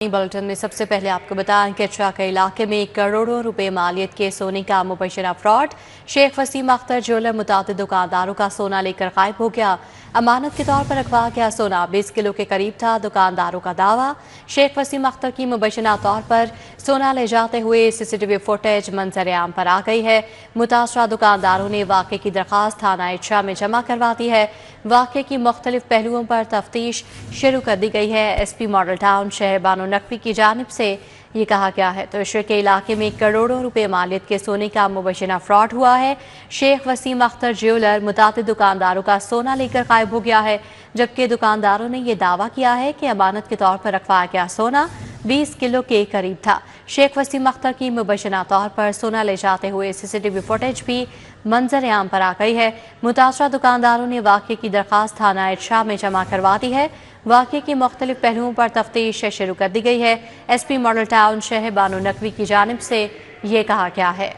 Bulletin में सबसे पहले आपको बताएं कि चाका इलाके में करोड़ों रुपए मालियत के सोने का मुबैशरा फ्रॉड। शेख वसीम अख्तर ज्वेलर मुतादिद दुकानदारों का सोना लेकर गायब हो गया। अमानत के तौर पर रखवा गया सोना 20 किलो के करीब था। दुकानदारों का दावा, शेख वसीम अख्तर की मुबैशरा तौर पर सोना ले जाते हुए सीसीटीवी फुटेज मंजर आम पर आ गई है। मुतासरा दुकानदारों ने वाक़े की दरख्वास्त थाना इच्छा में जमा करवा दी है। वाक़े की मुख्तलिफ पहलुओं पर तफ्तीश शुरू कर दी गई है। SP मॉडल टाउन शहर बानो नकवी की जानिब से ये कहा गया है तो शहर के इलाके में करोड़ों रुपए मालियत के सोने का मुबैशरा फ्रॉड हुआ है। शेख वसीम अख्तर ज्वेलर मुतादिद दुकानदारों का सोना लेकर गायब हो गया है, जबकि दुकानदारों ने यह दावा किया है कि अमानत के तौर पर रखवाया गया सोना 20 किलो के करीब था। शेख वसीम अख्तर की मुबैशरा तौर पर सोना ले जाते हुए सीसीटीवी फुटेज भी मंजर आम पर आ गई है। मुतासरा दुकानदारों ने वाक़े की दरख्वास्त थाना इरशाद में जमा करवा दी है। वाक़े के मुख्तलिफ पहलुओं पर तफ्तीश शुरू कर दी गई है। SP मॉडल टाउन शहर बानो नकवी की जानिब से ये कहा गया है।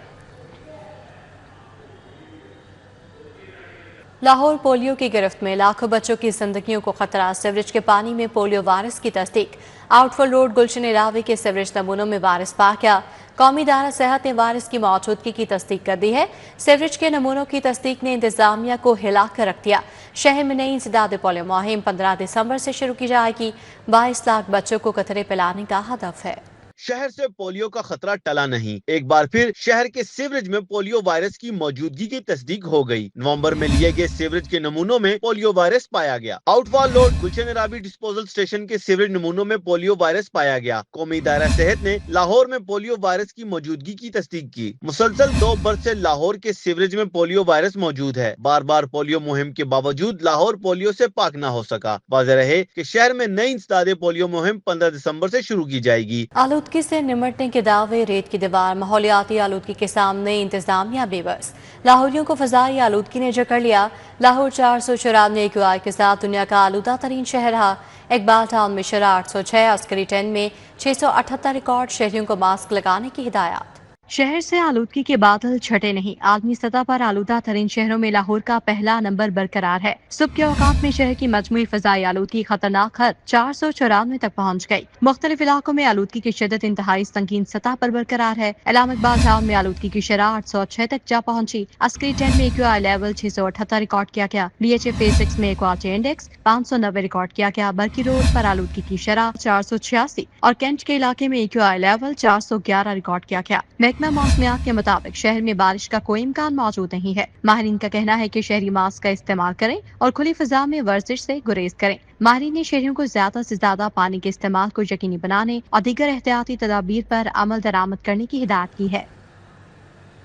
लाहौर पोलियो की गिरफ्त में लाखों बच्चों की जिंदगियों को खतरा। सीवरेज के पानी में पोलियो वायरस की तस्दीक। आउटफॉल रोड गुलशन रावी के सीवरेज नमूनों में वायरस पा गया। कौमी इदारा सेहत ने वायरस की मौजूदगी की तस्दीक कर दी है। सीवरेज के नमूनों की तस्दीक ने इंतजामिया को हिला कर रख दिया। शहर में नई इंसदाद पोलियो मुहिम 15 दिसंबर से शुरू की जाएगी। 22 लाख बच्चों को कतरे पिलाने का हदफ है। शहर से पोलियो का खतरा टला नहीं। एक बार फिर शहर के सीवरेज में पोलियो वायरस की मौजूदगी की तस्दीक हो गई। नवंबर में लिए गए सीवरेज के नमूनों में पोलियो वायरस पाया गया। आउटफॉल रोड गुलशन रावी डिस्पोजल स्टेशन के सीवरेज नमूनों में पोलियो वायरस पाया गया। कौमी इदारा सेहत ने लाहौर में पोलियो वायरस की मौजूदगी की तस्दीक की। मुसलसल 2 बरस से लाहौर के सीवरेज में पोलियो वायरस मौजूद है। बार बार पोलियो मुहिम के बावजूद लाहौर पोलियो से पाक न हो सका। वाज़ेह रहे कि शहर में नई इंसदाद पोलियो मुहिम 15 दिसंबर से शुरू की जाएगी। आलूदगी से निमटने के दावे, रेत की दीवार, माहौलियाती आलूदगी के सामने इंतजामिया बेबस। लाहौरियों को फजाई आलूदगी ने जकड़ लिया। लाहौर 494 AQI के साथ दुनिया का आलूदा तरीन शहर रहा। इकबाल टाउन में शरह 806, अस्करी 10 में 678 रिकॉर्ड। शहरियों को मास्क लगाने की हिदायत। शहर से आलूदगी के बादल छटे नहीं। आलमी सतह पर आलूदा तरीन शहरों में लाहौर का पहला नंबर बरकरार है। सुबह के औकात में शहर की मजमूई फजाई आलूदगी खतरनाक हद 494 तक पहुँच गई। मुख्तलिफ इलाकों में आलूदगी की शिद्दत इंतहाई संगीन सतह पर बरकरार है। अलामा इकबाल टाउन में आलूदगी की शरह 806 तक जा पहुंची। अस्करी 10 में AQI लेवल 678 रिकॉर्ड किया गया। DHA फेज 6 में इक्वालिटी इंडेक्स 590 रिकॉर्ड किया गया। बरकी रोड पर आलूदगी की शरह 486 और कैंट के इलाके में AQI लेवल 411 रिकॉर्ड किया गया। महकमा मौसमियात के मुताबिक शहर में बारिश का कोई इम्कान मौजूद नहीं है। माहिरीन का कहना है कि शहरी मास्क का इस्तेमाल करें और खुली फिजा में वर्जिश से गुरेज करें। माहिरीन ने शहरियों को ज्यादा से ज्यादा पानी के इस्तेमाल को यकीनी बनाने और दीगर एहतियाती तदाबीर पर अमल दरामद करने की हिदायत की है।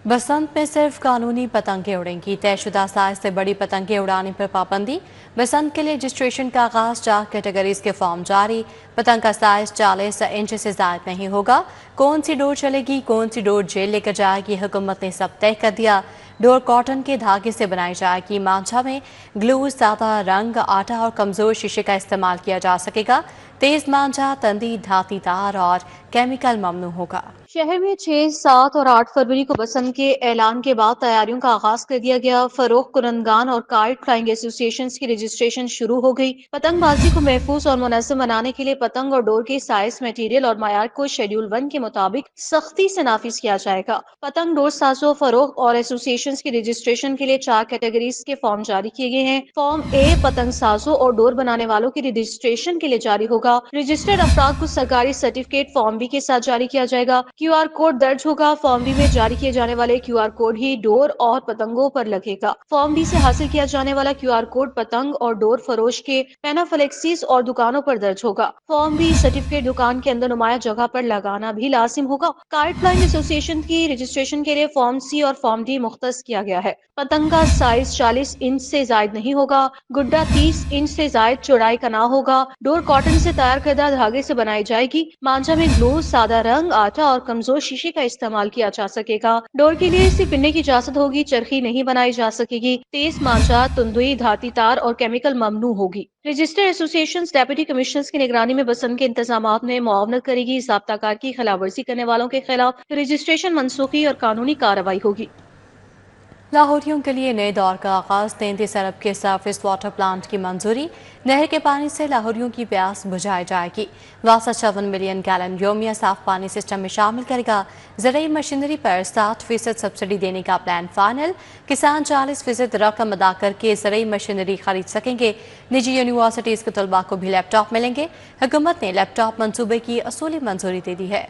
बसंत में सिर्फ कानूनी पतंगें उड़ेंगी। तयशुदा साइज से बड़ी पतंगें उड़ाने पर पाबंदी। बसंत के लिए रजिस्ट्रेशन का आगाज। 4 कैटेगरीज के फॉर्म जारी। पतंग का साइज 40 इंच से ज्यादा नहीं होगा। कौन सी डोर चलेगी, कौन सी डोर जेल लेकर जाएगी, हुकूमत ने सब तय कर दिया। डोर कॉटन के धागे से बनाई जाएगी। मांझा में ग्लू, सादा रंग, आटा और कमजोर शीशे का इस्तेमाल किया जा सकेगा। तेज मांझा, तंदी, धाती तार और केमिकल ममनू होगा। शहर में 6, 7 और 8 फरवरी को बसंत के ऐलान के बाद तैयारियों का आगाज कर दिया गया। फरोख्त कुनंदगान और काइट फ्लाइंग एसोसिएशन की रजिस्ट्रेशन शुरू हो गई। पतंगबाजी को महफूज और मुनज़्ज़म बनाने के लिए पतंग और डोर के साइज, मटेरियल और मायार को शेड्यूल 1 के मुताबिक सख्ती से नाफिज किया जाएगा। पतंग डोर साजों, फरोख्त और एसोसिएशन की रजिस्ट्रेशन के लिए 4 कैटेगरीज के फॉर्म जारी किए गए हैं। फॉर्म A पतंग साजों और डोर बनाने वालों की रजिस्ट्रेशन के लिए जारी होगा। रजिस्टर्ड अफराद को सरकारी सर्टिफिकेट फॉर्म B के साथ जारी किया जाएगा। QR कोड दर्ज होगा। फॉर्म B में जारी किए जाने वाले QR कोड ही डोर और पतंगों पर लगेगा। फॉर्म B से हासिल किया जाने वाला QR कोड पतंग और डोर फरोश के पेनाफ्लेक्सिस और दुकानों पर दर्ज होगा। फॉर्म B सर्टिफिकेट दुकान के अंदर नुमाया जगह पर लगाना भी लाजिम होगा। काइट फ्लाइंग एसोसिएशन की रजिस्ट्रेशन के लिए फॉर्म C और फॉर्म D मुख्तस किया गया है। पतंग का साइज 40 इंच से जायद नहीं होगा। गुड्डा 30 इंच से जायद चौड़ाई का ना होगा। डोर कॉटन से तैयार करदा धागे से बनाई जाएगी। मांझा में ग्लू, सादा रंग, आटा और कमजोर शीशे का इस्तेमाल किया जा सकेगा। डोर के लिए इसे पिनने की इजाजत होगी। चरखी नहीं बनाई जा सकेगी। तेज मांझा, तुंदुई, धाती तार और केमिकल ममनू होगी। रजिस्टर्ड एसोसिएशन डेप्यूटी कमिश्नर की निगरानी में बसंत के इंतजामात में मुआवनत करेगी। ज़ाब्ता कार की खिलाफवर्जी करने वालों के खिलाफ रजिस्ट्रेशन मनसूखी और कानूनी कार्रवाई होगी। लाहौरियों के लिए नए दौर का आगाज, 33 अरब के सरफेस वाटर प्लांट की मंजूरी। नहर के पानी से लाहौरियों की प्यास बुझाई जाएगी। वासा 54 मिलियन गैलन योमिया साफ पानी सिस्टम में शामिल करेगा। ज़रूरी मशीनरी पर 60% सब्सिडी देने का प्लान फाइनल। किसान 40% रकम अदा करके ज़रूरी मशीनरी खरीद सकेंगे। निजी यूनिवर्सिटीज़ के तलबा को भी लैपटॉप मिलेंगे। हुकूमत ने लैपटॉप मंसूबे की असूली मंजूरी दे दी है।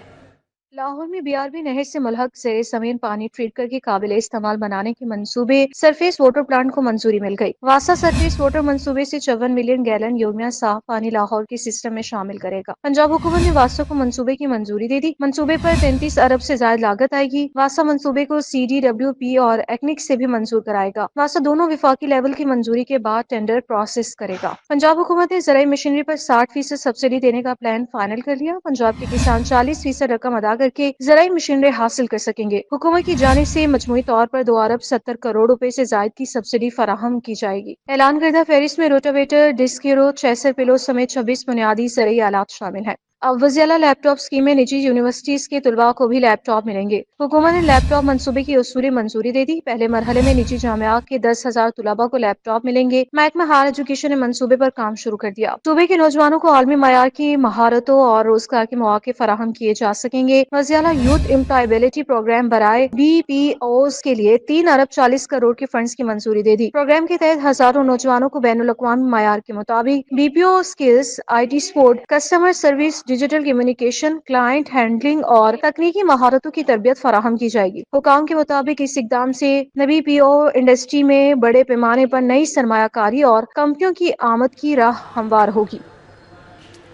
लाहौर में बीआरबी नहर से मुल्हक ज़ेर ज़मीन पानी ट्रीट करके काबिल इस्तेमाल बनाने के मंसूबे सरफेस वाटर प्लांट को मंजूरी मिल गई। वासा सरफेस वाटर मंसूबे से 54 मिलियन गैलन योमिया साफ पानी लाहौर के सिस्टम में शामिल करेगा। पंजाब हुकूमत ने वासा को मंसूबे की मंजूरी दे दी। मंसूबे पर 33 अरब से ज्यादा लागत आएगी। वासा मंसूबे को CDWP और एक्निक से भी मंजूर कराएगा। वासा दोनों विफाकी लेवल की मंजूरी के बाद टेंडर प्रोसेस करेगा। पंजाब हुकूमत ने ज़राई मशीनरी पर 60% सब्सिडी देने का प्लान फाइनल कर लिया। पंजाब के किसान 40% रकम अदा करके ज़राई मशीनरी हासिल कर सकेंगे। हुकूमत की जानिब से मजमूई तौर पर 2 अरब 70 करोड़ रुपए से जायद की सब्सिडी फराहम की जाएगी। ऐलान करदा फहरिस्त में रोटावेटर, डिस्क, चेसर पिलो समेत 26 बुनियादी ज़राई आलात शामिल हैं। अब वज़ीला लैपटॉप स्कीम में निजी यूनिवर्सिटीज के तलबा को भी लैपटॉप मिलेंगे। हुकूमत ने लैपटॉप मंसूबे की उसूली मंजूरी दे दी। पहले मरहले में निजी जामियात के 10,000 तलबा को लैपटॉप मिलेंगे। महकमा हायर एजुकेशन ने मंसूबे पर काम शुरू कर दिया। सूबे के नौजवानों को आलमी मयार की महारतों और रोजगार के मौके फराहम किए जा सकेंगे। वज़ीला यूथ एम्प्लॉयबिलिटी प्रोग्राम बराए BPOs के लिए 3 अरब 40 करोड़ के फंड्स की मंजूरी दे दी। प्रोग्राम के तहत हजारों नौजवानों को बैनुल अक़वामी मयार के मुताबिक BPO skills, IT support, customer service, digital communication, client handling और तकनीकी महारतों की तरबियत फराहम की जाएगी। हुकाम के मुताबिक इस इकदाम से BPO इंडस्ट्री में बड़े पैमाने पर नई सरमायाकारी और कंपनियों की आमद की राह हमवार होगी।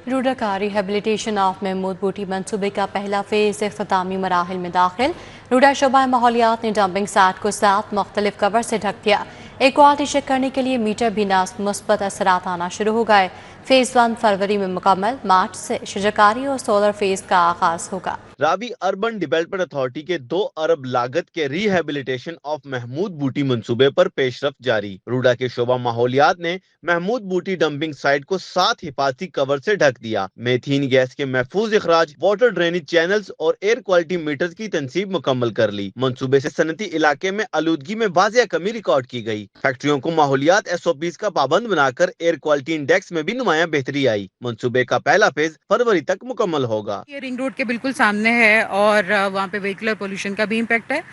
रूडा का रिहेबिलिटेशन ऑफ महमूद बूटी मंसूबे का पहला फेज इख्तितामी मराहिल में दाखिल। रूडा शोबा माहौलियात ने डंपिंग साइट को 7 मुख्तलिफ कवर से ढक दिया। एक क्वालिटी चेक करने के लिए मीटर भी मुस्बत असरात आना शुरू हो गए। फेज 1 फरवरी में मुकम्मल। मार्च से शजरकारी और सोलर फेज का आगाज होगा। रावी अर्बन डेवलपमेंट अथॉरिटी के 2 अरब लागत के रिहेबिलिटेशन ऑफ महमूद बूटी मंसूबे पर पेशरफ जारी। रूडा के शोबा माहौलियात ने महमूद बूटी डंपिंग साइट को 7 हिफाजती कवर से ढक दिया। मेथीन गैस के महफूज इखराज, वाटर ड्रेनेज चैनल्स और एयर क्वालिटी मीटर्स की तनसीब मुकम्मल कर ली। मंसूबे से सनती इलाके में आलूदगी में वाजिया कमी रिकॉर्ड की गई। फैक्ट्रियों को माहौलियात SOPs का पाबंद बनाकर एयर क्वालिटी इंडेक्स में भी नुमाया बेहतरी आई। मंसूबे का पहला फेज फरवरी तक मुकम्मल होगा। ये रिंग रोड के बिल्कुल सामने है और वहाँ पे व्हीकलर पोल्यूशन का भी इम्पैक्ट है।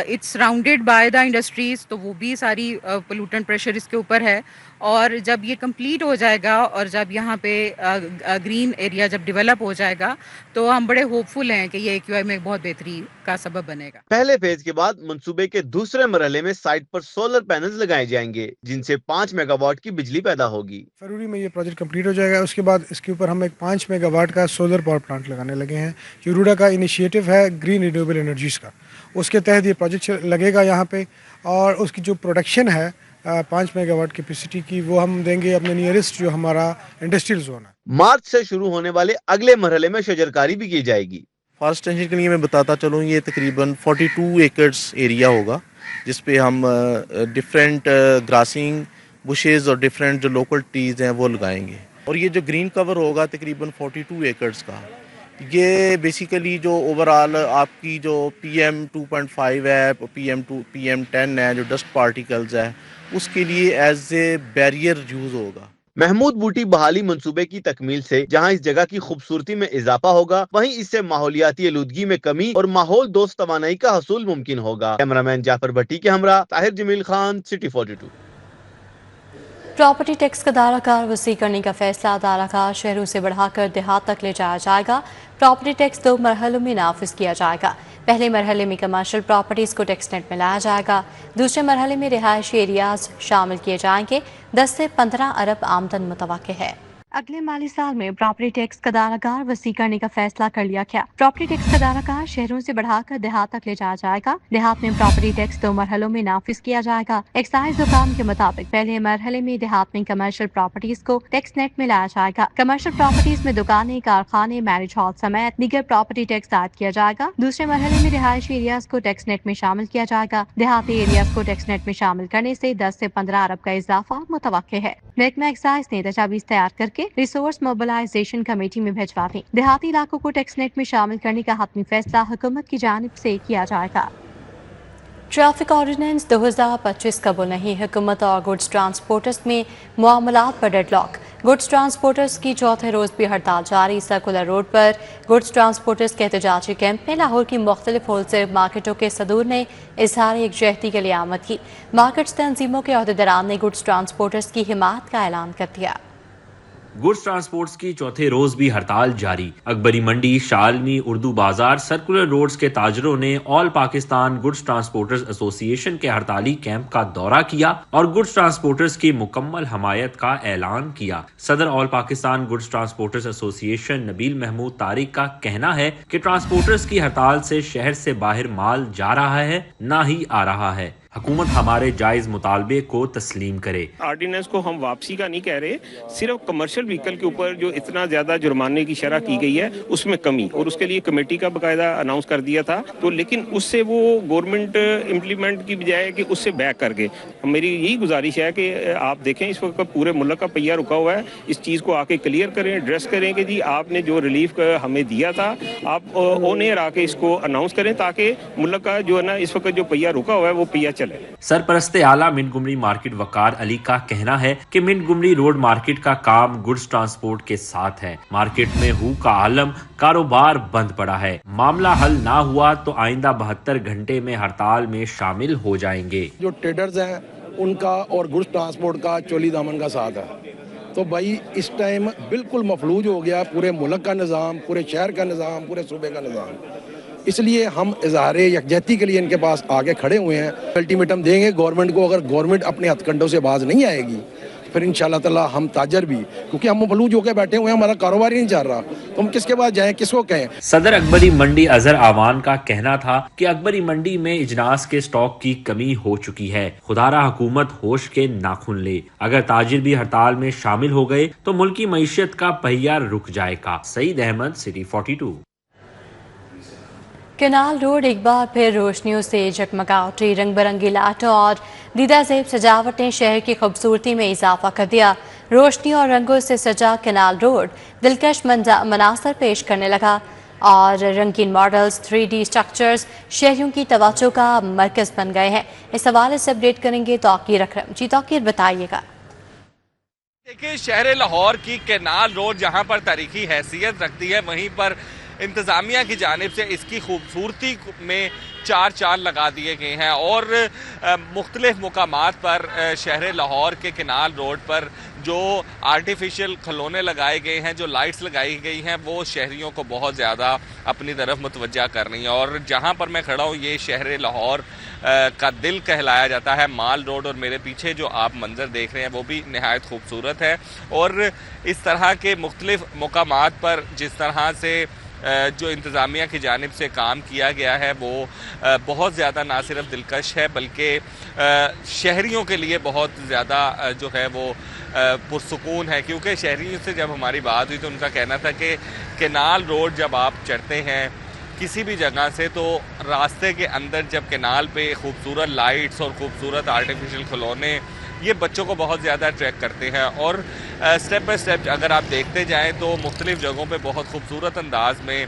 It's surrounded by the industries, तो वो भी सारी पोल्यूटेंट प्रेशर इसके ऊपर है। और जब ये कंप्लीट हो जाएगा और जब यहाँ पे ग्रीन एरिया जब डेवलप हो जाएगा तो हम बड़े होपफुल हैं कि ये AQI में बहुत बेहतरी का सबब बनेगा। पहले फेज के बाद मंसूबे के दूसरे मरहले में साइट पर सोलर पैनल्स लगाए जाएंगे, जिनसे 5 मेगावाट की बिजली पैदा होगी। फरवरी में ये प्रोजेक्ट कंप्लीट हो जाएगा। उसके बाद इसके ऊपर हम एक 5 मेगावाट का सोलर पावर प्लांट लगाने लगे हैं। जो रूडा का इनिशिएटिव है ग्रीन रिन्यूएबल एनर्जीज का, उसके तहत ये प्रोजेक्ट लगेगा यहाँ पे। और उसकी जो प्रोडक्शन है 5 मेगावाट कैपेसिटी की, वो हम देंगे अपने नियरेस्ट जो हमारा इंडस्ट्रियल जोन है। मार्च से शुरू होने वाले अगले मरहले में शजरकारी भी की जाएगी। फॉरेस्ट एक्सटेंशन के लिए मैं बताता चलूँ, ये तकरीबन 42 एकड़्स एरिया होगा जिसपे हम डिफरेंट ग्रासिंग बुशेस और डिफरेंट जो लोकल ट्रीज हैं वो लगाएंगे। और ये जो ग्रीन कवर होगा तकरीबन 42 एकड़्स का, ये बेसिकली जो ओवरऑल आपकी जो PM 2.5 है, PM 10 है, जो डस्ट पार्टिकल्स है, उसके लिए एज ए बैरियर यूज होगा। महमूद बूटी बहाली मंसूबे की तकमील से जहां इस जगह की खूबसूरती में इजाफा होगा, वहीं इससे माहौलियाती आलूदगी में कमी और माहौल दोस्त तवानाई का हसूल मुमकिन होगा। कैमरामैन जाफर भट्टी के हमरा Tahir Jamil Khan, city 42। Property tax का दायरा वसी करने का फैसला दायरा शहरों से बढ़ाकर देहात तक ले जाया जाएगा। प्रॉपर्टी टैक्स 2 मरहलों में नाफिज किया जाएगा। पहले मरहले में कमर्शियल प्रॉपर्टीज़ को टैक्स नेट में लाया जाएगा। दूसरे मरहले में रिहायशी एरियाज शामिल किए जाएंगे। 10 से 15 अरब आमदन मुतवक्के है। अगले माली साल में प्रॉपर्टी टैक्स का दायरा वसी करने का फैसला कर लिया गया। प्रॉपर्टी टैक्स का दायरा शहरों से बढ़ाकर देहात तक ले जाया जाएगा। देहात में प्रॉपर्टी टैक्स 2 मरहलों में नाफिज किया जाएगा। एक्साइज हुकाम के मुताबिक पहले मरहले में देहात में कमर्शियल प्रॉपर्टीज को टैक्स नेट में लाया जाएगा। कमर्शियल प्रॉपर्टीज में दुकानें, कारखाने, मैरिज हॉल समेत दीगर प्रॉपर्टी टैक्स आयद किया जाएगा। दूसरे मरहले में रिहायशी एरियाज को टैक्स नेट में शामिल किया जाएगा। देहाती एरियाज को टैक्स नेट में शामिल करने से 10 से 15 अरब का इजाफा मुतवक्के है। महकमा एक्साइज ने तजावीज तैयार करके रिसोर्स मोबिलाइजेशन कमेटी में भिजवा दी। देहाती इलाकों को टैक्स नेट में शामिल करने का हतमी फैसला हुकूमत की जानिब से किया जाएगा। ट्रैफिक ऑर्डिनेंस 2025 कबूल नहीं, हुकूमत और गुड्स ट्रांसपोर्टर्स में मामलात पर डेडलॉक। गुड्स ट्रांसपोर्टर्स की चौथे रोज भी हड़ताल जारी। सर्कुलर रोड पर गुड्स ट्रांसपोर्टर्स के एहतजाजी कैंप में लाहौर की मुख्तलिफ होलसेल मार्केटों के सदूर ने इजहार यकजहती के लिए आमद की। मार्केट्स तंजीमों के अहदेदारान ने गुड्स ट्रांसपोर्टर्स की हिमायत का ऐलान कर दिया। गुड्स ट्रांसपोर्ट्स की चौथे रोज भी हड़ताल जारी। अकबरी मंडी, शालनी, उर्दू बाजार, सर्कुलर रोड्स के ताजरों ने all Pakistan goods transporters association के हड़ताली कैंप का दौरा किया और गुड्स ट्रांसपोर्टर्स की मुकम्मल हमायत का ऐलान किया। सदर all Pakistan goods transporters association Nabeel Mahmood Tariq का कहना है कि ट्रांसपोर्टर्स की हड़ताल से शहर से बाहर माल जा रहा है, ना ही आ रहा है। हुकूमत हमारे जायज मुतालबे को तस्लीम करे। ऑर्डिनेंस को हम वापसी का नहीं कह रहे, सिर्फ कमर्शियल व्हीकल के ऊपर जो इतना ज्यादा जुर्माने की शरह की गई है उसमें कमी, और उसके लिए कमेटी का बकायदा अनाउंस कर दिया था। तो लेकिन उससे वो गवर्नमेंट इम्प्लीमेंट की बजाय कि उससे बैक कर गए। मेरी यही गुजारिश है कि आप देखें इस वक्त पूरे मुल्क का पहिया रुका हुआ है, इस चीज़ को आके क्लियर करें, एड्रेस करें कि जी आपने जो रिलीफ हमें दिया था आप ऑन एयर आके इसको अनाउंस करें ताकि मुल्क का जो है ना इस वक्त जो पहिया रुका हुआ है वो पहिया। सरपरस्ते आला मिंट गुमरी मार्केट वकार अली का कहना है कि मिंट गुमरी रोड मार्केट का काम गुड्स ट्रांसपोर्ट के साथ है। मार्केट में हू का आलम, कारोबार बंद पड़ा है। मामला हल ना हुआ तो आइंदा 72 घंटे में हड़ताल में शामिल हो जाएंगे। जो ट्रेडर्स हैं उनका और गुड्स ट्रांसपोर्ट का चोली दामन का साथ है। तो भाई इस टाइम बिल्कुल मफलूज हो गया पूरे मुल्क का निज़ाम, पूरे शहर का निज़ाम, पूरे सूबे का निज़ाम। इसलिए हम इजहार यकजहती के लिए इनके पास आगे खड़े हुए हैं। अल्टीमेटम देंगे गवर्नमेंट को, अगर गवर्नमेंट अपने हथकंडों से बाज नहीं आएगी फिर इंशाल्लाह ताला हम ताजर भी, क्योंकि हम मफलूज होकर बैठे हुए हैं, हमारा कारोबार ही नहीं चल रहा, तो हम किसके पास जाएं, किसको कहें। सदर अकबरी मंडी अजहर आवान का कहना था कि अकबरी मंडी में इजनास के स्टॉक की कमी हो चुकी है। खुदारा हुकूमत होश के नाखून ले। अगर ताजिर भी हड़ताल में शामिल हो गए तो मुल्की मईशत का पहिया रुक जाएगा। Saeed Ahmed, city 42। Canal road एक बार फिर रोशनियों से जगमगा उठी। रंग बिरंगी लाइटों और दीदा ज़ेब सजावट ने शहर की खूबसूरती में इजाफा कर दिया। रोशनी और रंगों से सजा केनाल रोड दिलकश मनासर पेश करने लगा और रंगीन मॉडल्स, 3D स्ट्रक्चर्स शहरियों की तवज्जो का मरकज बन गए हैं। इस हवाले से अपडेट करेंगे तौकीर अकरम। जी तौकीर, बताइएगा। देखिए, शहर लाहौर की केनाल रोड जहाँ पर तारीखी हैसियत रखती है, वहीं पर इंतज़ामिया की जानिब से इसकी खूबसूरती में चार चांद लगा दिए गए हैं और मुख्तलिफ मुकामात पर शहर लाहौर के केनाल रोड पर जो आर्टिफिशियल खिलौने लगाए गए हैं, जो लाइट्स लगाई गई हैं, वो शहरियों को बहुत ज़्यादा अपनी तरफ मुतवज्जा कर रही हैं। और जहाँ पर मैं खड़ा हूँ ये शहर लाहौर का दिल कहलाया जाता है, माल रोड, और मेरे पीछे जो आप मंजर देख रहे हैं वो भी नहायत खूबसूरत है। और इस तरह के मुख्तलिफ मुकामात पर जिस तरह से जो इंतज़ामिया की जानिब से काम किया गया है वो बहुत ज़्यादा ना सिर्फ दिलकश है बल्कि शहरियों के लिए बहुत ज़्यादा जो है वो पुरसुकून है। क्योंकि शहरियों से जब हमारी बात हुई तो उनका कहना था कि केनाल रोड जब आप चढ़ते हैं किसी भी जगह से तो रास्ते के अंदर जब केनाल पे खूबसूरत लाइट्स और खूबसूरत आर्टिफिशियल खिलौने ये बच्चों को बहुत ज़्यादा अट्रैक्ट करते हैं। और स्टेप बाय स्टेप अगर आप देखते जाएं तो मुख्तलिफ जगहों पे बहुत खूबसूरत अंदाज में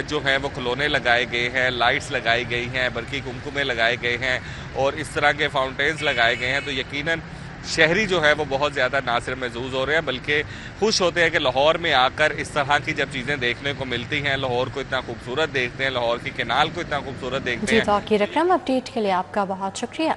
जो है वो खिलौने लगाए गए हैं, लाइट्स लगाई गई हैं, बरकी कुमकुमे लगाए गए हैं और इस तरह के फाउंटेन्स लगाए गए हैं। तो यकीनन शहरी जो है वो बहुत ज़्यादा ना सिर्फ महसूस हो रहे हैं बल्कि खुश होते हैं कि लाहौर में आकर इस तरह की जब चीज़ें देखने को मिलती हैं, लाहौर को इतना खूबसूरत देखते हैं, लाहौर की केनाल को इतना खूबसूरत देखते हैं। जी तौकीर, अपडेट के लिए आपका बहुत शुक्रिया।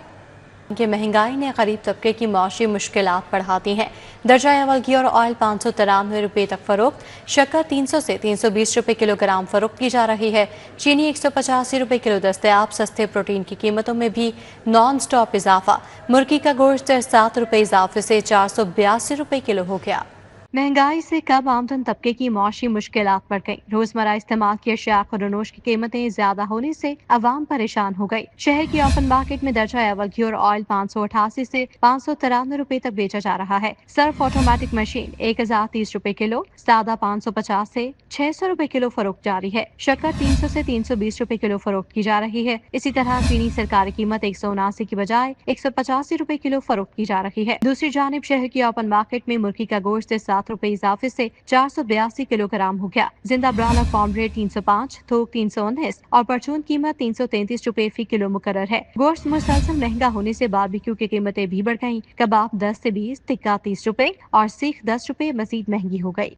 कि महंगाई ने गरीब तबके की माशी मुश्किलात बढ़ा दी हैं। दर्जा अव्वल घी और ऑयल 593 रुपये तक फरोख्त, शक्कर 300 से 320 रुपये किलोग्राम फरोख्त की जा रही है। चीनी 185 रुपये किलो दस्तयाब। सस्ते प्रोटीन की कीमतों में भी नॉन स्टॉप इजाफा। मुर्गी का गोश्त 7 रुपये इजाफे से 482 रुपये किलो हो गया। महंगाई से कम आमदन तबके की माशी मुश्किलात बढ़ गई। रोजमर्रा इस्तेमाल की अशिया खुरनोश की कीमतें ज्यादा होने से अवाम परेशान हो गई। शहर की ओपन मार्केट में दर्जा अव्वल घी और ऑयल 588 से 593 रुपए तक बेचा जा रहा है। सर्फ ऑटोमेटिक मशीन 1030 रुपए किलो, सादा 550 से 600 रुपए किलो फरोख्त जारी है। शक्कर 300 से 320 रुपए किलो फरोख्त की जा रही है। इसी तरह चीनी सरकारी कीमत 179 की बजाय 185 रुपए किलो फरोख्त की जा रही है। दूसरी जानिब शहर की ओपन मार्केट में मुर्गी का गोश्त 7 रुपए इजाफे से 482 किलोग्राम हो गया। जिंदा ब्रायलर फार्म रेट 305, थोक 319 और परचून कीमत 333 रुपए फी किलो मुकर्रर है। गोश्त मुसलसल महंगा होने से बारबेक्यू की कीमतें भी बढ़ गयी। कबाब 10 से 20, टिक्का 30 रुपए और सीख 10 रुपए मजीद महंगी हो गई।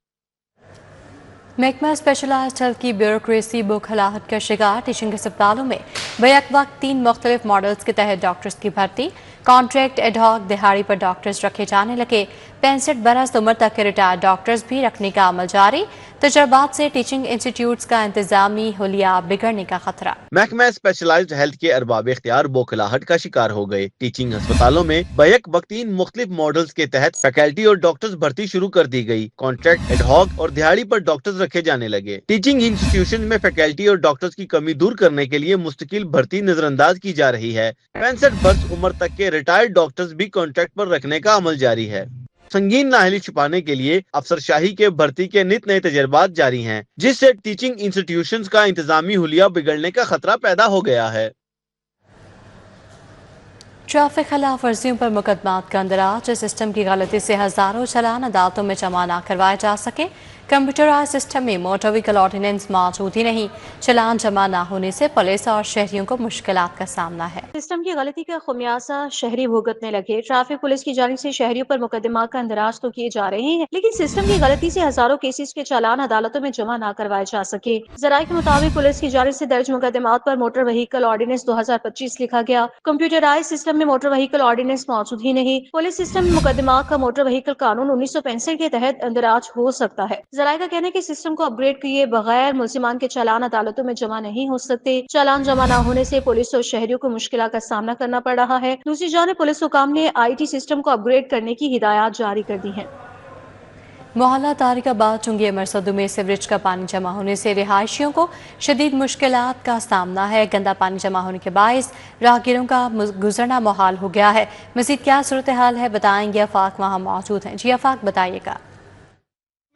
महकमा स्पेशलाइज्ड हेल्थ की ब्यूरोक्रेसी बुखलाहट का शिकार टीचिंग अस्पतालों में बैक वक्त 3 मुख्तलिफ मॉडल्स के तहत डॉक्टर्स की भर्ती, कॉन्ट्रैक्ट एडहॉक दिहाड़ी पर डॉक्टर्स रखे जाने लगे। 65 बरस उम्र तक के रिटायर्ड डॉक्टर्स भी रखने का अमल जारी। तजर्बात से टीचिंग इंस्टीट्यूट्स का इंतजामी हुलिया बिगड़ने का खतरा। महकमा स्पेशलाइज्ड हेल्थ के अरबाब इख्तियार बौखलाहट का शिकार हो गए। टीचिंग अस्पतालों में बैक वक्त 3 मुख्तलिफ मॉडल्स के तहत फैकल्टी और डॉक्टर्स भर्ती शुरू कर दी गई। कॉन्ट्रैक्ट एडहॉक और दिहाड़ी पर डॉक्टर्स रखे जाने लगे। टीचिंग इंस्टीट्यूशन में फैकल्टी और डॉक्टर्स की कमी दूर करने के लिए मुस्तकिल भर्ती नजरअंदाज की जा रही है। 65 वर्ष उम्र तक के रिटायर्ड डॉक्टर्स भी कॉन्ट्रैक्ट पर रखने का अमल जारी है। संगीन नाअहली छुपाने के लिए अफसरशाही के भर्ती के नित नए तजर्बात जारी हैं, जिससे टीचिंग इंस्टीट्यूशंस का इंतजामी हुलिया बिगड़ने का खतरा पैदा हो गया है। ट्रैफिक खिलाफ वर्जियों पर मुकदमात का अंदराज। सिस्टम की गलती से हजारों चालान अदालतों में जमा न करवाए जा सके। कंप्यूटराइज सिस्टम में मोटर व्हीकल ऑर्डिनेंस मौजूद ही नहीं। चालान जमा न होने से पुलिस और शहरियों को मुश्किलात का सामना है। सिस्टम की गलती का खुमियासा शहरी भुगतने लगे। ट्रैफिक पुलिस की जानिब से शहरियों पर मुकदमात का अंदराज तो किए जा रहे हैं, लेकिन सिस्टम की गलती से हजारों केसेस के चालान अदालतों में जमा न करवाए जा सके। जराये के मुताबिक पुलिस की जानिब से दर्ज मुकदमात पर मोटर व्हीकल ऑर्डिनेंस 2025 लिखा गया। कंप्यूटराइज सिस्टम में मोटर व्हीकल ऑर्डिनेंस मौजूद ही नहीं। पुलिस सिस्टम में मुकदमात का मोटर व्हीकल कानून 1965 के तहत अंदराज हो सकता है। जराये का कहना है कि सिस्टम को अपग्रेड किए बगैर मुल्जिमान के चालान अदालतों में जमा नहीं हो सकते। चालान जमा न होने से पुलिस और शहरियों को मुश्किल का सामना करना पड़ रहा है। दूसरी जानिब पुलिस हुकाम ने IT सिस्टम को अपग्रेड करने की हिदायत जारी कर दी है। मोहल्ला तारिकाबाद चुंगी अमरसदू में सीवरेज का पानी जमा होने से रिहायशियों को शदीद मुश्किलात का सामना है। गंदा पानी जमा होने के बायस राहगीरों का गुजरना मुहाल हो गया है। मज़ीद क्या सूरत हाल है बताएंगे आफाक वहाँ मौजूद हैं। जी आफाक बताइएगा।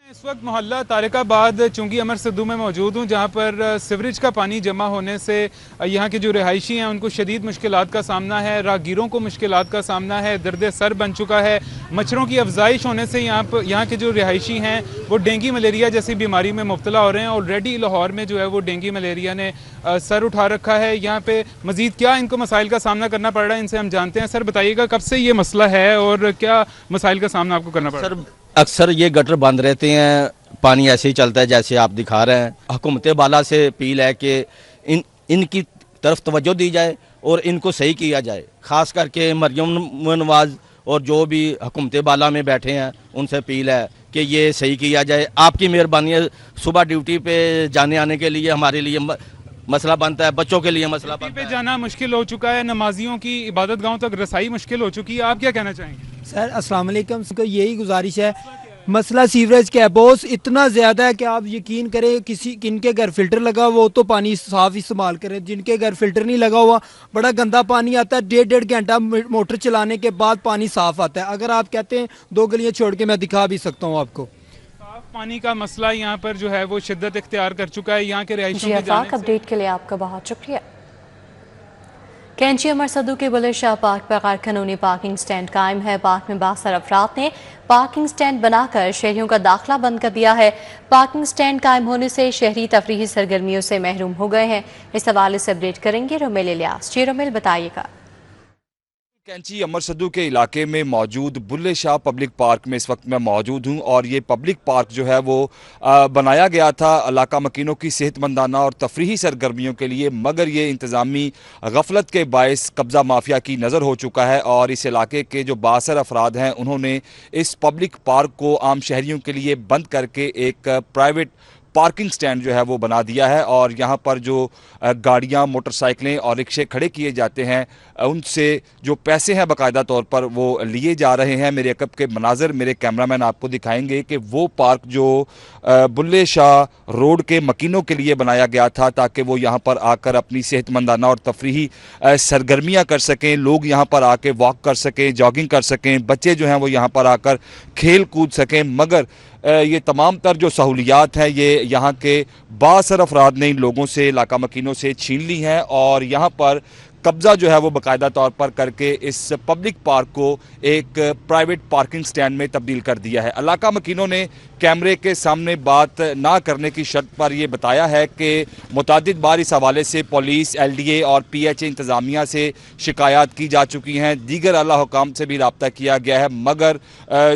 इस वक्त मोहल्ला तारिकाबाद चुंगी अमरसदू में मौजूद हूँ, जहाँ पर सीवरेज का पानी जमा होने से यहाँ के जो रिहायशी हैं उनको शदीद मुश्किलात का सामना है। राहगीरों को मुश्किलात का सामना है। दर्द सर बन चुका है। मच्छरों की अफजाइश होने से यहाँ के जो रिहायशी हैं वो डेंगू मलेरिया जैसी बीमारी में मुब्तला हो रहे हैं। ऑलरेडी लाहौर में जो है वो डेंगू मलेरिया ने सर उठा रखा है। यहाँ पे मज़ीद क्या इनको मसाइल का सामना करना पड़ रहा है, इनसे हम जानते हैं। सर बताइएगा कब से ये मसला है और क्या मसाइल का सामना आपको करना पड़ रहा है? अक्सर ये गटर बंद रहते हैं, पानी ऐसे ही चलता है जैसे आप दिखा रहे हैं। हुकूमत बाला से अपील है कि इनकी तरफ तवज्जो दी जाए और इनको सही किया जाए। ख़ास करके मरियम नवाज और जो भी हुकूमत बाला में बैठे हैं उनसे अपील है कि ये सही किया जाए। आपकी मेहरबानी है। सुबह ड्यूटी पे जाने आने के लिए हमारे लिए मसला बनता है, बच्चों के लिए मसला बनता है। जाना मुश्किल हो चुका है, नमाजियों की इबादत गाहों तक रसाई मुश्किल हो चुकी है। आप क्या कहना चाहेंगे? सर अस्सलाम वालेकुम। यही गुजारिश है, मसला सीवरेज का है बॉस, इतना ज़्यादा है कि आप यकीन करें किनके घर फ़िल्टर लगा हुआ वो तो पानी साफ़ इस्तेमाल करें, जिनके घर फ़िल्टर नहीं लगा हुआ बड़ा गंदा पानी आता है। 1.5 घंटा मोटर चलाने के बाद पानी साफ़ आता है। अगर आप कहते हैं 2 गलियाँ छोड़ के मैं दिखा भी सकता हूँ आपको। पानी का मसला यहाँ पर जो है वो शिद्दत इख्तियार कर चुका है। यहाँ के रिहायशियों की जानिब से अपडेट के लिए आपका बहुत शुक्रिया। कैंची अमरसदू के बुले शाह पार्क पर गैर कानूनी पार्किंग स्टैंड कायम है। पार्क में बासर अफराद ने पार्किंग स्टैंड बनाकर शहरियों का दाखिला बंद कर दिया है। पार्किंग स्टैंड कायम होने से शहरी तफरीही सरगर्मियों से महरूम हो गए हैं। इस हवाले से अपडेट करेंगे रोमेल इलियास। जी रोमेल बताइएगा। कैंची अमरसदू के इलाके में मौजूद बुल्ले शाह पब्लिक पार्क में इस वक्त मैं मौजूद हूं और ये पब्लिक पार्क जो है वो बनाया गया था इलाका मकीनों की सेहतमंदाना और तफरीही सरगर्मियों के लिए, मगर ये इंतज़ामी गफलत के बायस कब्ज़ा माफिया की नज़र हो चुका है और इस इलाके के जो बासर अफराद हैं उन्होंने इस पब्लिक पार्क को आम शहरियों के लिए बंद करके एक प्राइवेट पार्किंग स्टैंड जो है वो बना दिया है और यहाँ पर जो गाड़ियाँ, मोटरसाइकिलें और रिक्शे खड़े किए जाते हैं उनसे जो पैसे हैं बाकायदा तौर पर वो लिए जा रहे हैं। मेरे अकब के मनाजर मेरे कैमरामैन आपको दिखाएंगे कि वो पार्क जो बुल्ले शाह रोड के मकीनों के लिए बनाया गया था ताकि वो यहाँ पर आकर अपनी सेहतमंदाना और तफरीही सरगर्मियाँ कर सकें, लोग यहाँ पर आके वॉक कर सकें, जॉगिंग कर सकें, बच्चे जो हैं वो यहाँ पर आकर खेल कूद सकें, मगर ये तमाम तर जो सहूलियात हैं ये यहाँ के बासर अफराद ने इन लोगों से, इलाका मकीनों से छीन ली हैं और यहाँ पर कब्ज़ा जो है वो बाकायदा तौर पर करके इस पब्लिक पार्क को एक प्राइवेट पार्किंग स्टैंड में तब्दील कर दिया है। इलाका मकीनों ने कैमरे के सामने बात ना करने की शर्त पर यह बताया है कि मुतादिद बार इस हवाले से पुलिस, LDA और PHA इंतज़ामिया से शिकायत की जा चुकी हैं, दीगर आला हुकाम से भी रब्ता किया गया है, मगर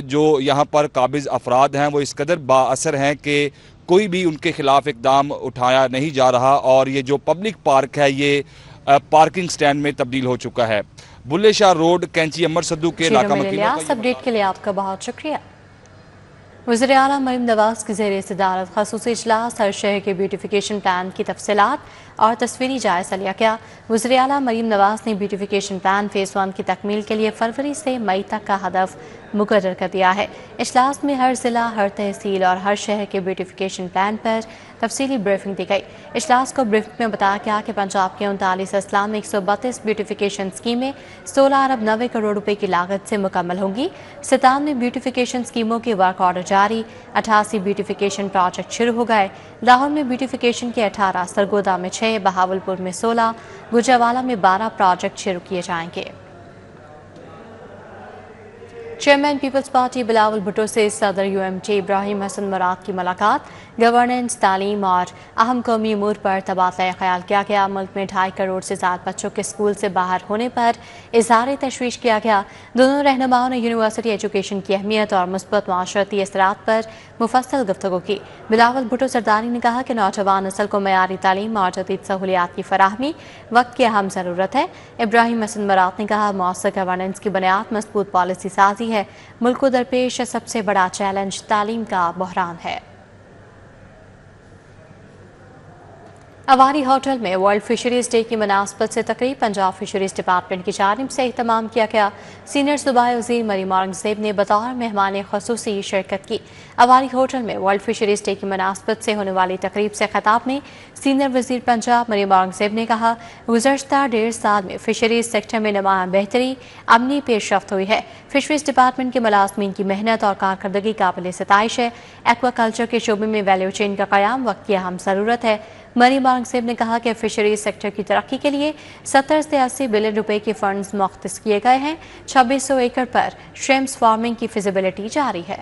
जो यहाँ पर काबिज़ अफराद हैं वो इस कदर बाअसर हैं कि कोई भी उनके खिलाफ इकदाम उठाया नहीं जा रहा और ये जो पब्लिक पार्क है ये पार्किंग स्टैंड में तब्दील हो चुका है। बुल्ले शाह रोड कैंची अमर सद्दू के इलाका अपडेट के लिए आपका बहुत शुक्रिया। वज़ीर आला मरीम नवाज की ज़ेर सदारत ख़ुसूसी इजलास हर शहर के ब्यूटिफिकेशन प्लान की तफसीलात और तस्वीरी जायज़ा लिया गया। वज़ीर आला मरीम नवाज ने ब्यूटिफिकेशन प्लान फ़ेज़ 1 की तकमील के लिए फरवरी से मई तक का हदफ मुकर्रर कर दिया है। इजलास में हर ज़िला, हर तहसील और हर शहर के ब्यूटिफिकेशन प्लान पर तफसीली ब्रीफिंग दी गई। इजलास को ब्रीफिंग में बताया गया कि पंजाब के 39 अजला में 132 ब्यूटिफिकेशन स्कीमें 16 अरब 90 करोड़ रुपए की लागत से मुकम्मल होंगी। 97 ब्यूटिफिकेशन स्कीमों के वर्क ऑर्डर जारी, 88 ब्यूटिफिकेशन प्रोजेक्ट शुरू हो गए। लाहौर में ब्यूटिफिकेशन के 18, सरगोदा में 6, बहावलपुर में 16, गुजरावाला में 12 प्रोजेक्ट शुरू किए जाएंगे। चेयरमैन पीपल्स पार्टी बिलावल भुट्टो से सदर UMT इब्राहिम हसन मुराद की मुलाकात, गवर्नेंस, तालीम और अहम कौमी अमूर पर तबादला ख्याल किया गया। मुल्क में 2.5 करोड़ से ज़्यादा बच्चों के स्कूल से बाहर होने पर इजहार तशवीश किया गया। दोनों रहनुमाओं ने यूनिवर्सिटी एजुकेशन की अहमियत और मुस्बत माशरती असरात पर मुफस्सल गुफ्तगू की। बिलावल भुट्टो सरदारी ने कहा कि नौजवान नस्ल को मयारी तालीम और जदीद सहूलियात की फराहमी वक्त की अहम ज़रूरत है। इब्राहिम हसन मुराद ने कहा, मौसर गवर्नेंस की बुनियाद मजबूत पॉलिसी साजी है। मुल्क को दरपेश सबसे बड़ा चैलेंज तालीम का बहरान है। अवारी होटल में वर्ल्ड फिशरीज डे की मुनासबत से तकरीब पंजाब फिशरीज डिपार्टमेंट की जानिब से एहतमाम किया गया। सीनियर सूबाई वज़ीर मरीम औरंगज़ेब ने बतौर मेहमान ख़ुसूसी शिरकत की। अवारी होटल में वर्ल्ड फिशरीज डे की मुनासबत से होने वाली तकरीब से खिताब में सीनियर वज़ीर पंजाब मरीम औरंगज़ेब ने कहा, गुज़श्ता 1.5 साल में फिशरीज सेक्टर में नुमायां बेहतरी, अमनी पेशरफ्त हुई है। फिशरीज डिपार्टमेंट के मुलाज़मीन की मेहनत और कारकर्दगी काबिल सताइश है। एक्वाकल्चर के शोबे में वैल्यू चेन का क़याम वक्त की अहम ज़रूरत है। मरीम औरंगज़ेब ने कहा कि फिशरीज सेक्टर की तरक्की के लिए 70 से 80 बिलियन रुपए के फंड्स मुख्तस किए गए हैं। 2600 एकड़ पर श्रिम्प्स फार्मिंग की फिजिबिलिटी जारी है।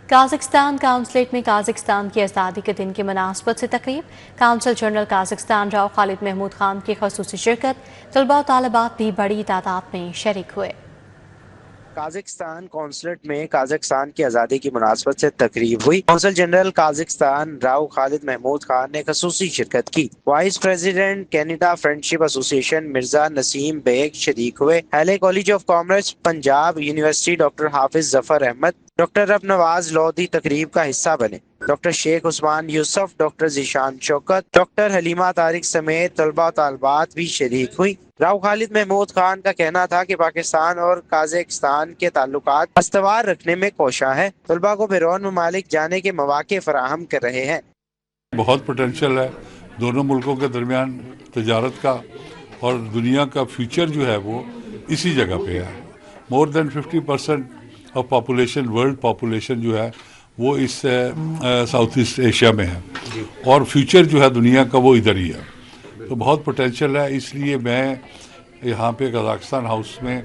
काज़ाकिस्तान काउंसलेट में काज़ाकिस्तान की आज़ादी के दिन की मुनासबत से तकरीब, council general Kazakhstan Rao Khalid Mahmood Khan की ख़ुसूसी शिरकत, तलबा और तालिबात भी बड़ी तादाद में शरीक हुए। काज़ाकिस्तान कौंसलेट में काज़ाकिस्तान की आज़ादी की मुनासबत से तकरीब हुई। Consul general Kazakhstan Rao Khalid Mahmood Khan ने खसूसी शिरकत की। Vice president Canada friendship association Mirza Naseem Baig शरीक हुए। Hailey college of commerce Punjab university doctor Hafiz Zafar Ahmed, doctor Rab Nawaz Lodhi तकरीब का हिस्सा बने। Doctor Sheikh Usman Yousuf, doctor Zeeshan Shaukat, doctor Halima Tariq समेत तलबा तालबात भी शरीक हुई। राव खालिद महमूद खान का कहना था कि पाकिस्तान और काज़ाकिस्तान के ताल्लुकात अस्तवार रखने में कोशां है। तलबा को बैरून ममालिक जाने के मौके फराहम कर रहे हैं। बहुत पोटेंशियल है दोनों मुल्कों के दरमियान तजारत का, और दुनिया का फ्यूचर जो है वो इसी जगह पे है। More than 50% of population, world population जो है वो इस साउथ ईस्ट एशिया में है, और फ्यूचर जो है दुनिया का वो इधर ही है। तो बहुत पोटेंशियल है। इसलिए मैं यहाँ पे कज़ाकिस्तान हाउस में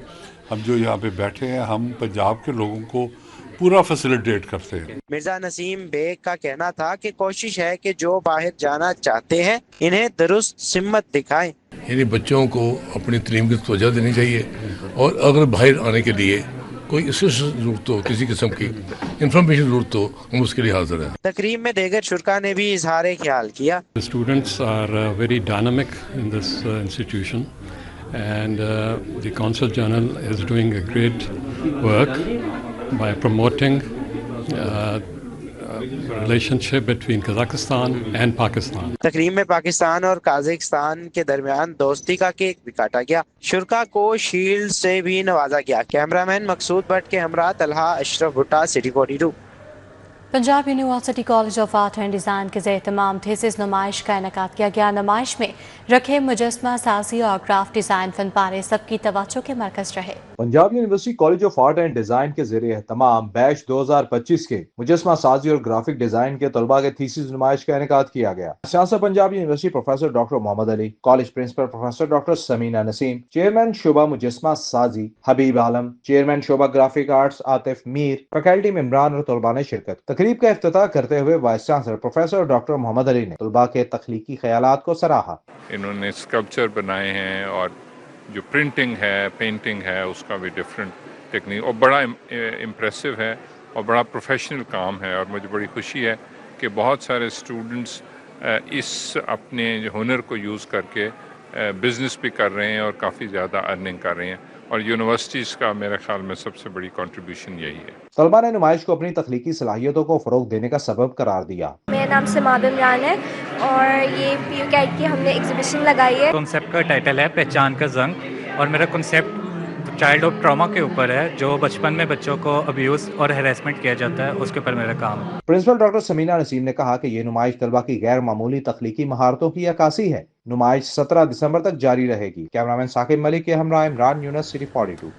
हम जो यहाँ पे बैठे हैं, हम पंजाब के लोगों को पूरा फैसिलिटेट करते हैं। मिर्जा नसीम बेग का कहना था कि कोशिश है कि जो बाहर जाना चाहते हैं इन्हें दुरुस्त सिम्मत दिखाएं। यानी बच्चों को अपनी तालीम की तवज्जो देनी चाहिए, और अगर बाहर आने के लिए कोई जरूरत हो, किसी किस्म की इंफॉर्मेशन जरूरत हो, हम उसके लिए हाजिर हैं। तकरीब में देगर शुरका ने भी इजहार ख्याल किया। The students are very dynamic in this institution, and the Consul General is doing a great work by promoting relationship between Kazakhstan and Pakistan. तकरीब में पाकिस्तान और काज़ाकिस्तान के दरमियान दोस्ती का केक भी काटा गया। शुरका को शील्ड से भी नवाजा गया। कैमरामैन मकसूद भट्ट के हमरा तलहा अशरफ भुट्टा, city 42। Punjab university college of art and design के ज़ेर तमाम थीसिस नुमाइश का इनेकाद किया गया। नुमाइश में रखे मुजस्मा साजी और क्राफ्ट डिज़ाइन फन पारे सबकी तवज्जो के मरकज रहे। Punjab university college of art and design के ज़रिए एहतमाम बैच 2025 के मुजस्मा साजी और ग्राफिक डिज़ाइन के तलबा के थीसिस नुमाइश का इनेकाद किया गया। सियासत Punjab university professor doctor Mohammad Ali, college principal professor doctor Samina Naseem, chairman शोबा मुजस्मा साजी हबीब आलम, चेयरमैन शोबा graphic arts Atif Mir, faculty मेंबरान और तलबा ने शिरकत। तकरीब का इफ्तिताह करते हुए vice chancellor professor doctor Mohammad Ali ने तलबा के तख्लीकी ख्यालात को सराहा। इन्होंने स्कल्पचर बनाए हैं और जो प्रिंटिंग है, पेंटिंग है, उसका भी डिफरेंट टेक्निक और बड़ा इम्प्रेसिव है और बड़ा प्रोफेशनल काम है। और मुझे बड़ी खुशी है कि बहुत सारे स्टूडेंट्स इस अपने हुनर को यूज़ करके बिज़नेस भी कर रहे हैं और काफ़ी ज़्यादा अर्निंग कर रहे हैं। और यूनिवर्सिटीज़ का मेरे ख्याल में सबसे बड़ी कंट्रीब्यूशन यही है। तलबा ने नुमाइश को अपनी तख्लीकी सलाहियतों को फ़रोग देने का सबब करार दिया। मेरा नाम समाद इमरान है और ये PU कैट की हमने एग्जीबिशन लगाई है। कॉन्सेप्ट का टाइटल है पहचान का जंग और मेरा कॉन्सेप्ट चाइल्ड ऑफ ट्रॉमा के ऊपर है, जो बचपन में बच्चों को अब्यूज़ और हैरेसमेंट किया जाता है, उसके ऊपर मेरा काम है। प्रिंसिपल डॉक्टर समीना नसीम ने कहा कि ये नुमाइश तलबा की गैर मामूली तख्लीकी महारतों की अक्कासी है। नुमाइश 17 दिसंबर तक जारी रहेगी। कैमरामैन साकिब मलिक के हमरा इमरान यूनस, सिटी 42।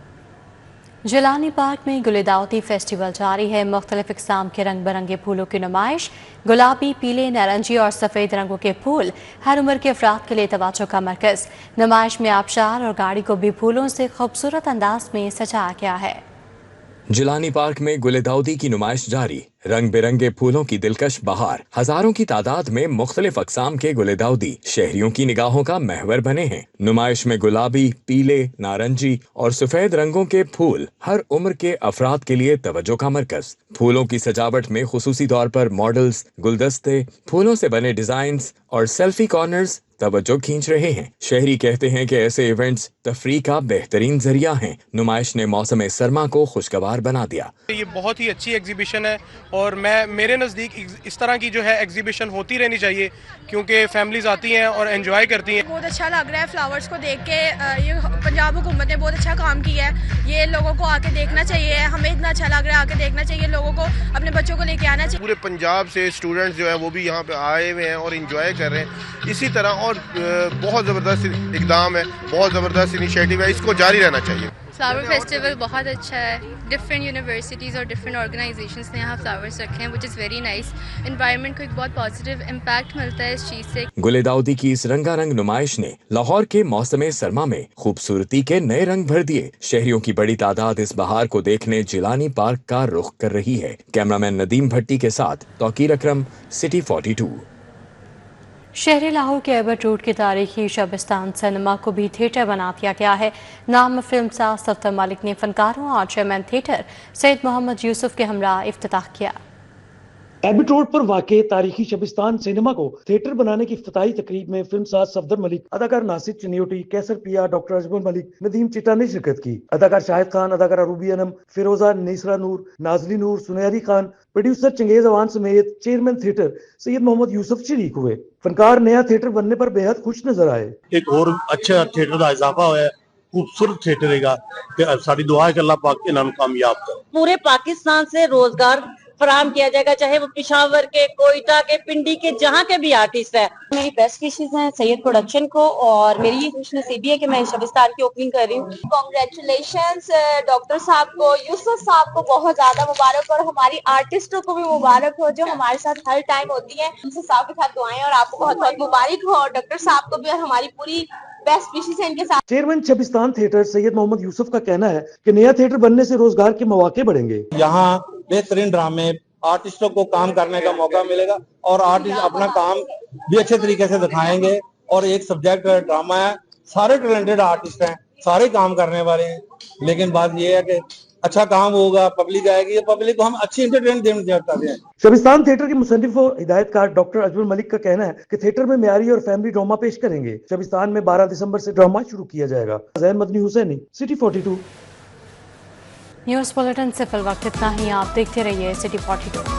जिलानी पार्क में गुलदावती फेस्टिवल जारी है। मुख्तलिफ इक़साम के रंग बिरंगे फूलों की नुमाइश, गुलाबी, पीले, नारंगी और सफ़ेद रंगों के फूल हर उम्र के अफराद के लिए तवज्जो का मरकज़। नुमाइश में आबशार और गाड़ी को भी फूलों से खूबसूरत अंदाज में सजाया गया है। जिलानी पार्क में गुलदाउदी की नुमाइश जारी। रंग बिरंगे फूलों की दिलकश बहार, हजारों की तादाद में मुख्तलिफ अक़साम के गुलदाउदी शहरियों की निगाहों का महवर बने हैं। नुमाइश में गुलाबी, पीले, नारंगी और सफेद रंगों के फूल हर उम्र के अफराद के लिए तवज्जो का मरकज। फूलों की सजावट में खुसूसी तौर पर मॉडल्स, गुलदस्ते, फूलों से बने डिजाइन्स और सेल्फी कॉर्नर्स तवज्जो खींच रहे हैं। शहरी कहते हैं कि ऐसे इवेंट्स तफरीह का बेहतरीन जरिया हैं। नुमाइश ने मौसम सरमा को खुशगवार बना दिया। ये बहुत ही अच्छी एग्जीबिशन है और मेरे नज़दीक इस तरह की जो है एग्जीबिशन होती रहनी चाहिए, क्योंकि फैमिलीज आती हैं और एंजॉय करती हैं। बहुत अच्छा लग रहा है फ्लावर्स को देख के। ये पंजाब हुकूमत ने बहुत अच्छा काम किया है। ये लोगों को आके देखना चाहिए। हमें इतना अच्छा लग रहा है, आके देखना चाहिए। लोगों को अपने बच्चों को लेके आना चाहिए। पूरे पंजाब से स्टूडेंट्स जो है वो भी यहाँ पे आए हुए हैं और इंजॉय कर रहे हैं। इसी तरह और बहुत ज़बरदस्त इक़दाम है, बहुत ज़बरदस्त इनिशिएटिव है, इसको जारी रहना चाहिए। फ्लावर फेस्टिवल बहुत अच्छा है। डिफरेंट यूनिवर्सिटीज़ और डिफरेंट ऑर्गेनाइजेशंस ने यहाँ फ्लावर्स रखे हैं, which is very nice. Environment को एक बहुत पॉजिटिव इम्पैक्ट मिलता है इस चीज़ से। गुलदाउदी की इस रंगारंग नुमाइश ने लाहौर के मौसम सरमा में खूबसूरती के नए रंग भर दिए। शहरियों की बड़ी तादाद इस बहार को देखने जिलानी पार्क का रुख कर रही है। कैमरामैन नदीम भट्टी के साथ तौकीर अकरम, सिटी 42। शहरी लाहौर के एबट रोड की तारीखी शबिस्तान सिनेमा को भी थिएटर बना दिया गया है। नाम फिल्म साज सफ्तर मलिक ने फनकारों और चेयरमैन थिएटर सैयद मोहम्मद यूसुफ के हमरा इफ्तिताह किया। एबिट रोड पर वाक़े तारीखी शबिस्तान सिनेमा को थिएटर बनाने की इफ्तिताही तकरीब में फिल्म साज सफदर मलिक, अदाकार नासिर चनियोटी, कैसर पिया, डॉक्टर अजमल मलिक, नदीम चिट्टा ने शिरकत की। अदाकार शाहिद खान, अदाकारा रूबी अनम, फिरोजा निसरा नूर, नाजली नूर, सुनहरी खान, प्रोड्यूसर चंगेज अवान समेत चेयरमैन थिएटर सैयद मोहम्मद यूसुफ शरीक हुए। फनकार नया थिएटर बनने पर बेहद खुश नजर आए। एक और अच्छा थिएटर का इजाफा हुआ है, खूबसूरत थिएटर है। सारी दुआ है कि अल्लाह पाक इन्हें कामयाब करे। पूरे पाकिस्तान से रोजगार फराहम किया जाएगा, चाहे वो पिशावर के, कोयटा के, पिंडी के, जहाँ के भी आर्टिस्ट है। मेरी बेस्ट विशेस हैं सैयद प्रोडक्शन को और मेरी ये खुशनसीबी है कि मैं शबिस्तान की ओपनिंग कर रही हूँ। कांग्रेचुलेशंस डॉक्टर साहब को, यूसुफ साहब को बहुत ज्यादा मुबारक और हमारी आर्टिस्टों को भी मुबारक हो जो हमारे साथ हर टाइम होती है। यूसुफ साहब के साथ दुआएं और आपको बहुत बहुत मुबारक हो और डॉक्टर साहब को भी और हमारी पूरी बेस्ट विशेस है इनके साथ। चेयरमैन शबिस्तान थिएटर सैयद मोहम्मद यूसुफ का कहना है कि नया थिएटर बनने से रोजगार के मौके बढ़ेंगे। यहाँ बेहतरीन ड्रामे आर्टिस्टों को काम करने का मौका मिलेगा और आर्टिस्ट अपना काम भी अच्छे तरीके से दिखाएंगे। और एक सब्जेक्ट ड्रामा है, सारे टैलेंटेड आर्टिस्ट हैं, सारे काम करने वाले हैं, लेकिन बात यह है कि अच्छा काम होगा, पब्लिक आएगी, पब्लिक को हम अच्छी एंटरटेनमेंट देना चाहते हैं। शबिस्तान थिएटर के मुसन्निफ और हिदायतकार डॉक्टर अजमल मलिक का कहना है कि थिएटर में म्यारी और फैमिली ड्रामा पेश करेंगे। शबिस्तान में 12 दिसंबर से ड्रामा शुरू किया जाएगा। Zain Madni Hussaini, city 42। News bulletin से फिल वक्त इतना ही। आप देखते रहिए सिटी 42।